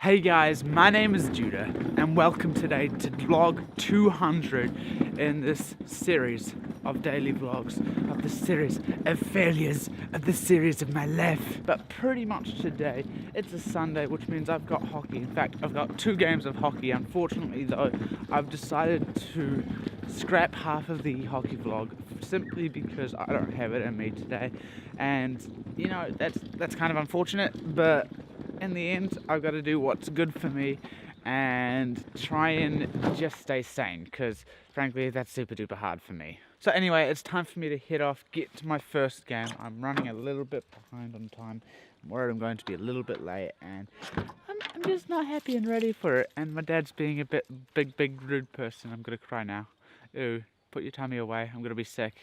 Hey guys, my name is Judah and welcome today to vlog 200 in this series of daily vlogs, of the series of failures, of the series of my life. But pretty much today, it's a Sunday, which means I've got hockey. In fact, I've got 2 games of hockey. Unfortunately though, I've decided to scrap half of the hockey vlog simply because I don't have it in me today. And you know, that's kind of unfortunate, but in the end, I've got to do what's good for me and try and just stay sane, because frankly, that's super duper hard for me. So anyway, it's time for me to head off, get to my first game. I'm running a little bit behind on time. I'm worried I'm going to be a little bit late, and I'm just not happy and ready for it. And my dad's being a big rude person. I'm gonna cry now. Ooh, put your tummy away. I'm gonna be sick.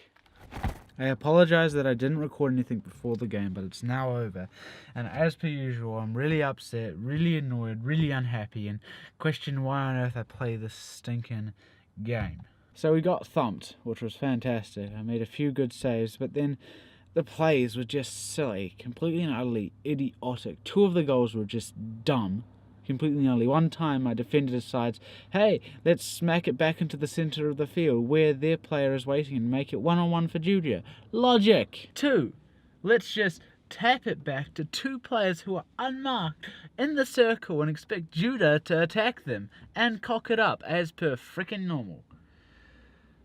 I apologise that I didn't record anything before the game, but it's now over. And as per usual, I'm really upset, really annoyed, really unhappy, and question why on earth I play this stinking game. So we got thumped, which was fantastic. I made a few good saves, but then the plays were just silly, completely and utterly idiotic. 2 of the goals were just dumb. Completely and utterly. One time my defender decides, hey, let's smack it back into the centre of the field where their player is waiting and make it 1-on-1 for Judah. Logic. 2, let's just tap it back to 2 players who are unmarked in the circle and expect Judah to attack them and cock it up as per frickin' normal.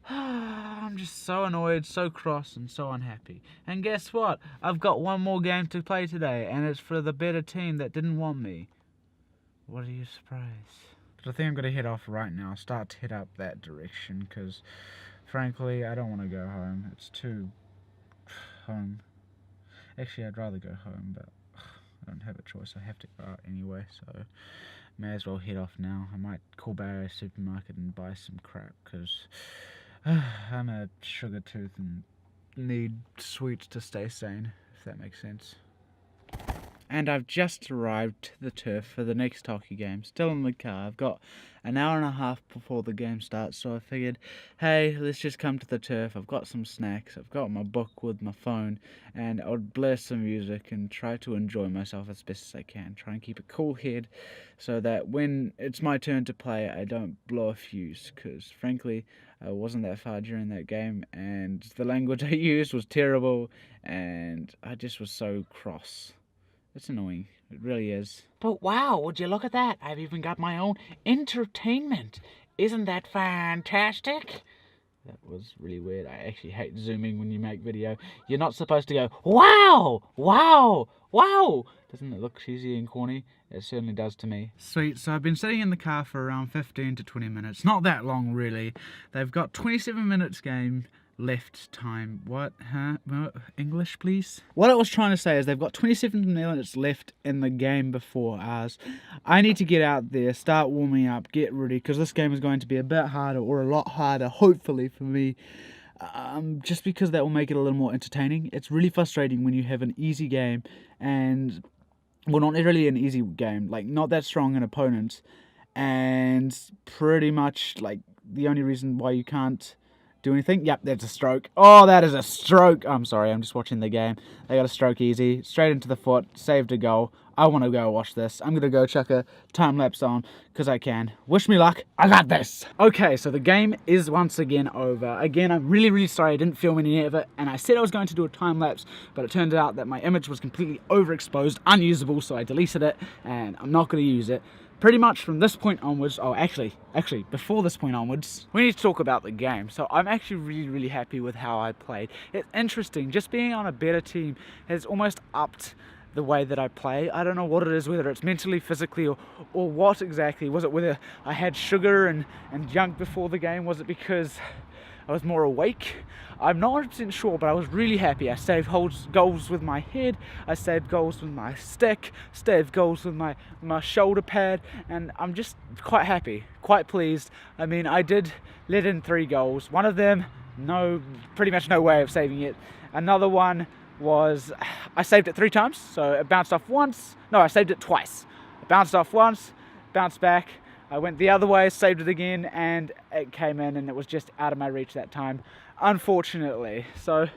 I'm just so annoyed, so cross, and so unhappy. And guess what? I've got one more game to play today, and it's for the better team that didn't want me. What are you surprised? But I think I'm going to head off right now, start to head up that direction, because frankly I don't want to go home. It's too home. Actually, I'd rather go home, but I don't have a choice. I have to go out anyway, so may as well head off now. I might call Barry Supermarket and buy some crap, because I'm a sugar tooth and need sweets to stay sane, if that makes sense. And I've just arrived to the turf for the next hockey game, still in the car. I've got an hour and a half before the game starts, so I figured, hey, let's just come to the turf. I've got some snacks, I've got my book with my phone, and I'll blare some music and try to enjoy myself as best as I can. Try and keep a cool head so that when it's my turn to play, I don't blow a fuse, because frankly, I wasn't that far during that game, and the language I used was terrible, and I just was so cross. It's annoying. It really is. But wow, would you look at that? I've even got my own entertainment. Isn't that fantastic? That was really weird. I actually hate zooming when you make video. You're not supposed to go, wow, wow, wow. Doesn't it look cheesy and corny? It certainly does to me. Sweet, so I've been sitting in the car for around 15 to 20 minutes. Not that long, really. They've got 27 minutes game left time. What? Huh? English, please? What I was trying to say is they've got 27 minutes left in the game before ours. I need to get out there, start warming up, get ready, because this game is going to be a bit harder, or a lot harder, hopefully, for me. Just because that will make it a little more entertaining. It's really frustrating when you have an easy game and, well, not really an easy game, like not that strong an opponent, and pretty much like the only reason why you can't do anything. Yep, that's a stroke. Oh, that is a stroke. I'm sorry, I'm just watching the game. They got a stroke easy, straight into the foot, saved a goal. I want to go watch this. I'm going to go chuck a time lapse on, because I can. Wish me luck. I got this. Okay, so the game is once again over. Again, I'm really sorry I didn't film any of it, and I said I was going to do a time lapse, but it turned out that my image was completely overexposed, unusable, so I deleted it, and I'm not going to use it. Pretty much from this point onwards, actually, before this point onwards, we need to talk about the game. So I'm actually really happy with how I played. It's interesting, just being on a better team has almost upped the way that I play. I don't know what it is, whether it's mentally, physically, or what exactly. Was it whether I had sugar and junk before the game? Was it because I was more awake? I'm not 100% sure, but I was really happy. I saved goals with my head, I saved goals with my stick, saved goals with my shoulder pad, and I'm just quite happy, quite pleased. I mean, I did let in 3 goals. One of them, pretty much no way of saving it. Another one was, I saved it 3 times, so it bounced off once. No, I saved it twice. It bounced off once, bounced back, I went the other way, saved it again, and it came in, and it was just out of my reach that time, unfortunately. So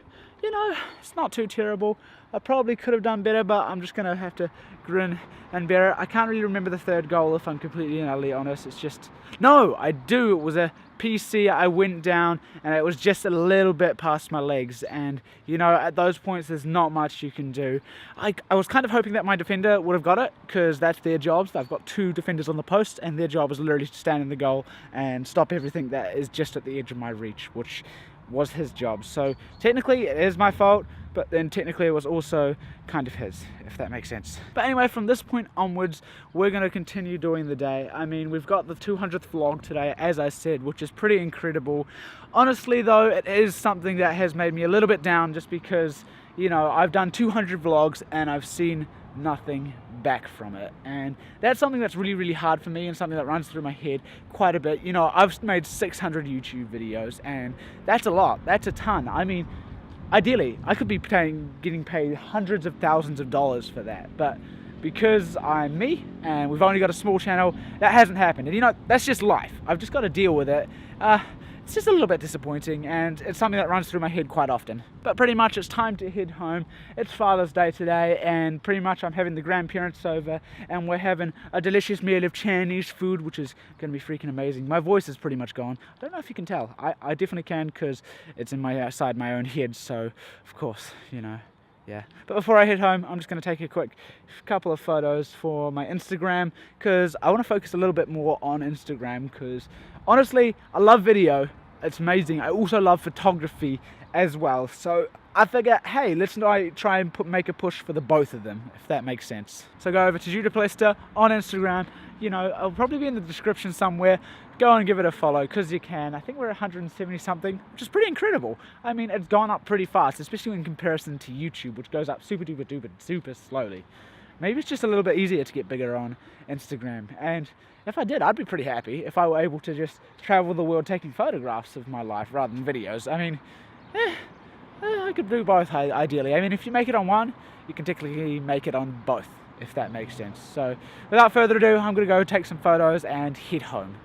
you know, it's not too terrible. I probably could have done better, but I'm just going to have to grin and bear it. I can't really remember the third goal, if I'm completely and utterly honest. It's just, no, I do. It was a PC. I went down and it was just a little bit past my legs, and you know, at those points there's not much you can do. I was kind of hoping that my defender would have got it, because that's their jobs. I've got 2 defenders on the post, and their job is literally to stand in the goal and stop everything that is just at the edge of my reach, which was his job. So technically it is my fault, but then technically it was also kind of his, if that makes sense. But anyway, from this point onwards, we're going to continue doing the day. I mean, we've got the 200th vlog today, as I said, which is pretty incredible. Honestly though, it is something that has made me a little bit down, just because, you know, I've done 200 vlogs and I've seen nothing back from it, and that's something that's really hard for me, and something that runs through my head quite a bit. You know, I've made 600 YouTube videos, and that's a lot, that's a ton. I mean, ideally I could be getting paid hundreds of thousands of dollars for that, but because I'm me and we've only got a small channel, that hasn't happened. And you know, that's just life. I've just got to deal with it. It's just a little bit disappointing, and it's something that runs through my head quite often. But pretty much it's time to head home. It's Father's Day today, and pretty much I'm having the grandparents over, and we're having a delicious meal of Chinese food, which is going to be freaking amazing. My voice is pretty much gone. I don't know if you can tell. I definitely can, because it's in inside my own head, so of course, you know. Yeah, but before I head home, I'm just going to take a quick couple of photos for my Instagram, because I want to focus a little bit more on Instagram, because honestly, I love video. It's amazing. I also love photography as well. So I figure, hey, let's try and make a push for the both of them, if that makes sense. So go over to Plester on Instagram. You know, I'll probably be in the description somewhere. Go and give it a follow, because you can. I think we're 170 something, which is pretty incredible. I mean, it's gone up pretty fast, especially in comparison to YouTube, which goes up super slowly. Maybe it's just a little bit easier to get bigger on Instagram. And if I did, I'd be pretty happy if I were able to just travel the world taking photographs of my life rather than videos. I mean, I could do both ideally. I mean, if you make it on one, you can technically make it on both, if that makes sense. So without further ado, I'm going to go take some photos and head home.